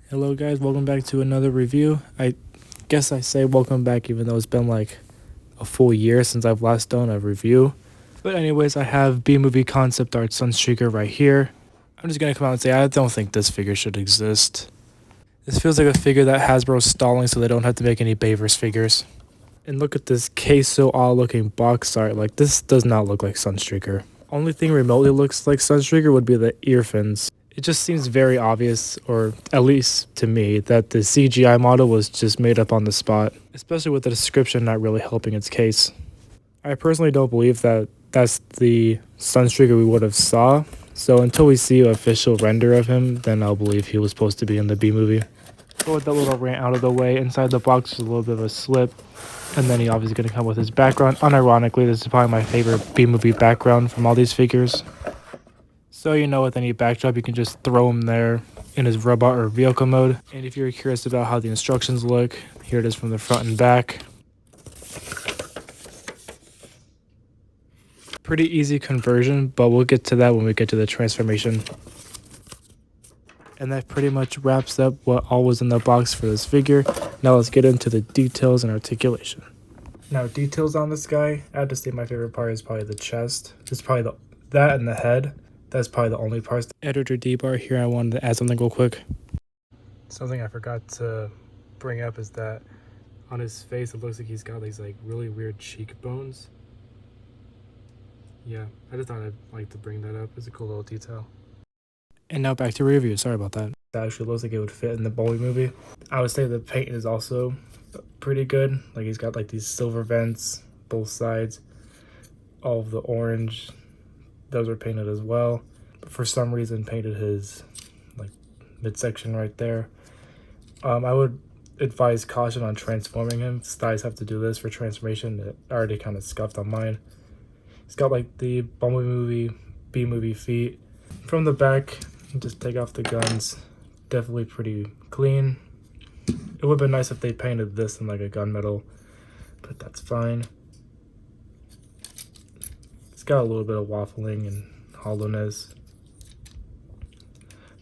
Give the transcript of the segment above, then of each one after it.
Hello guys, welcome back to another review. I guess I say welcome back even though it's been like a full year since I've last done a review. But anyways, I have B-Movie Concept Art SUNSTREAKER right here. I'm just going to come out and say I don't think this figure should exist. This feels like a figure that Hasbro's stalling so they don't have to make any Bayverse figures. And look at this queso all looking box art, like this does not look like SUNSTREAKER. Only thing remotely looks like SUNSTREAKER would be the ear fins. It just seems very obvious, or at least to me, that the CGI model was just made up on the spot, especially with the description not really helping its case. I personally don't believe that that's the SUNSTREAKER we would have saw, so until we see an official render of him, then I'll believe he was supposed to be in the B-movie. But with that little rant out of the way, inside the box is a little bit of a slip, and then he obviously going to come with his background. Unironically, this is probably my favorite B-movie background from all these figures. So with any backdrop, you can just throw him there in his robot or vehicle mode. And if you're curious about how the instructions look, here it is from the front and back. Pretty easy conversion, but we'll get to that when we get to the transformation. And that pretty much wraps up what all was in the box for this figure. Now let's get into the details and articulation. Now details on this guy, I have to say my favorite part is probably the chest. It's probably that and the head. That's probably the only parts. Editor D-bar here, I wanted to add something real quick. Something I forgot to bring up is that on his face, it looks like he's got these like really weird cheekbones. Yeah, I just thought I'd like to bring that up. It's a cool little detail. And now back to review. Sorry about that. That actually looks like it would fit in the Bowie movie. I would say the paint is also pretty good. Like he's got like these silver vents, both sides. All of the orange, those are painted as well. But for some reason painted his like midsection right there. I would advise caution on transforming him. His thighs have to do this for transformation. It already kind of scuffed on mine. He's got like the Bumblebee B-movie feet. From the back, just take off the guns. Definitely pretty clean. It would have been nice if they painted this in like a gunmetal, but that's fine. It's got a little bit of waffling and hollowness,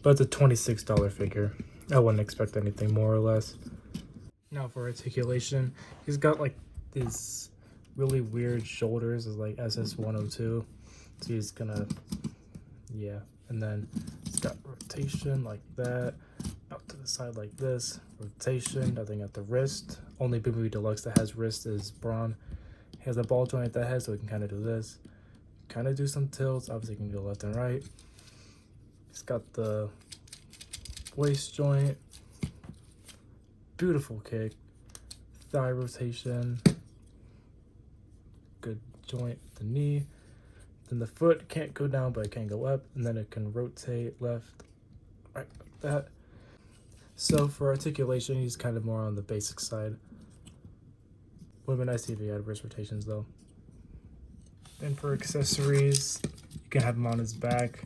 but it's a $26 figure. I wouldn't expect anything more or less. Now for articulation, he's got like these really weird shoulders as like SS102. So he's gonna, yeah. And then it's got rotation like that, out to the side like this, rotation, nothing at the wrist. Only B-Movie Deluxe that has wrist is Braun. He has a ball joint at the head, so he can kind of do this. Kind of do some tilts, obviously he can go left and right. He's got the waist joint, beautiful kick, thigh rotation, good joint at the knee. Then the foot can't go down, but it can go up, and then it can rotate left, right, like that. So for articulation, he's kind of more on the basic side. Would have been nice if he had wrist rotations though. Then for accessories, you can have him on his back.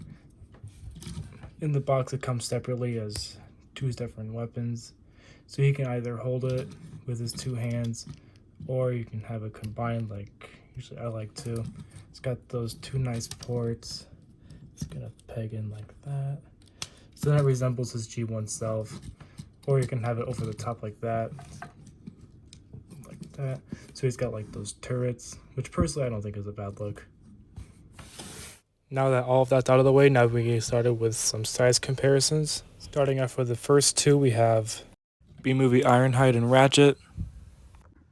In the box, it comes separately as two different weapons. So he can either hold it with his two hands, or you can have it combined like usually I like to. It's got those two nice ports. It's gonna peg in like that. So that resembles his G1 self. Or you can have it over the top like that. Like that. So he's got like those turrets, which personally I don't think is a bad look. Now that all of that's out of the way, now we get started with some size comparisons. Starting off with the first two, we have B-Movie Ironhide and Ratchet.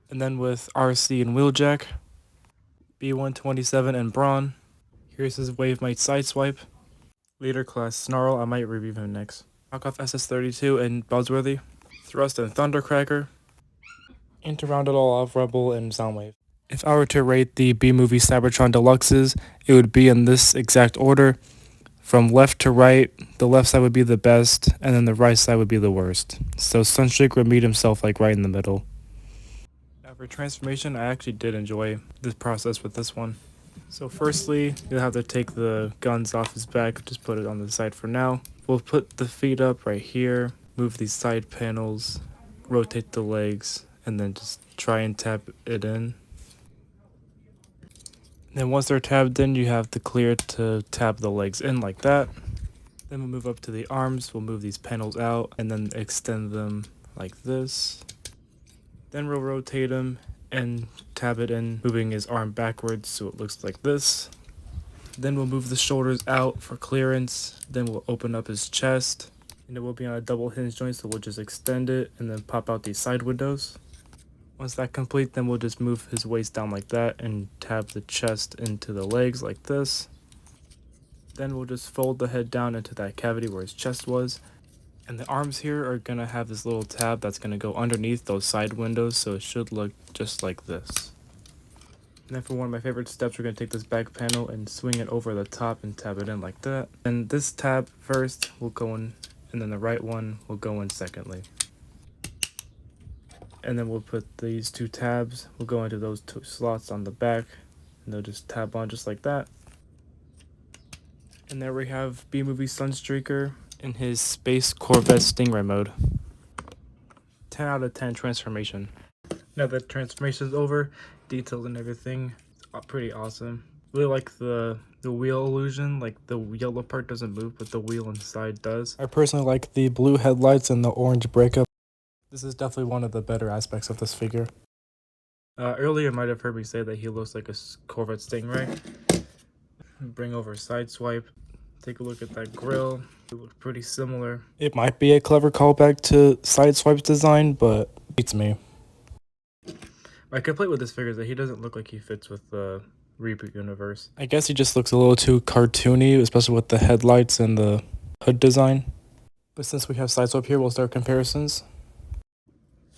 And then with RC and Wheeljack. B127 and Braun. Here's his Wavemite Sideswipe. Leader Class Snarl, I might review him next. Knockoff SS32 and Buzzworthy. Thrust and Thundercracker. And to round it all off, Rebel and Soundwave. If I were to rate the B-Movie Cybertron Deluxes, it would be in this exact order. From left to right, the left side would be the best, and then the right side would be the worst. So SUNSTREAKER would meet himself like right in the middle. For transformation, I actually did enjoy this process with this one. So firstly, you'll have to take the guns off his back, just put it on the side for now. We'll put the feet up right here, move these side panels, rotate the legs, and then just try and tap it in. Then once they're tabbed in, you have the clear to tab the legs in like that. Then we'll move up to the arms, we'll move these panels out and then extend them like this. Then we'll rotate him and tab it in, moving his arm backwards so it looks like this. Then we'll move the shoulders out for clearance. Then we'll open up his chest. And it will be on a double hinge joint, so we'll just extend it and then pop out these side windows. Once that's complete, then we'll just move his waist down like that and tab the chest into the legs like this. Then we'll just fold the head down into that cavity where his chest was. And the arms here are going to have this little tab that's going to go underneath those side windows, so it should look just like this. And then for one of my favorite steps, we're going to take this back panel and swing it over the top and tab it in like that. And this tab first will go in, and then the right one will go in secondly. And then we'll put these two tabs, we'll go into those two slots on the back, and they'll just tab on just like that. And there we have B-Movie SUNSTREAKER in his Space Corvette Stingray mode. 10 out of 10 transformation. Now that transformation is over, details and everything, it's pretty awesome. Really like the wheel illusion, like the yellow part doesn't move, but the wheel inside does. I personally like the blue headlights and the orange breakup. This is definitely one of the better aspects of this figure. Earlier you might have heard me say that he looks like a Corvette Stingray. Bring over side swipe. Take a look at that grill. It looks pretty similar. It might be a clever callback to Sideswipe's design, but beats me. My complaint with this figure is that he doesn't look like he fits with the reboot universe. I guess he just looks a little too cartoony, especially with the headlights and the hood design. But since we have Sideswipe here, we'll start comparisons.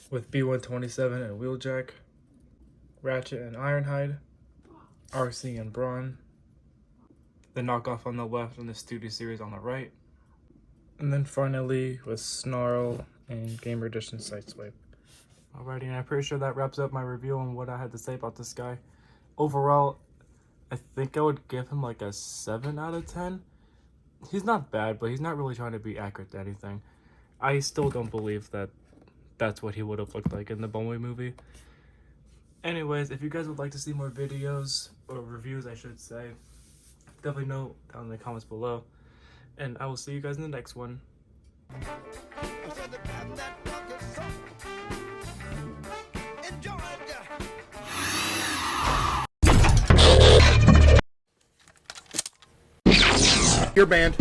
With B127 and Wheeljack, Ratchet and Ironhide, RC and Brawn, the knockoff on the left and the Studio Series on the right, and then finally with Snarl and Gamer Edition Sideswipe. Alrighty, and I'm pretty sure that wraps up my review on what I had to say about this guy. Overall, I think I would give him like a 7 out of 10. He's not bad, but he's not really trying to be accurate to anything. I still don't believe that that's what he would have looked like in the Bumblebee movie. Anyways, if you guys would like to see more videos, or reviews I should say, definitely know down in the comments below. And I will see you guys in the next one. You're banned.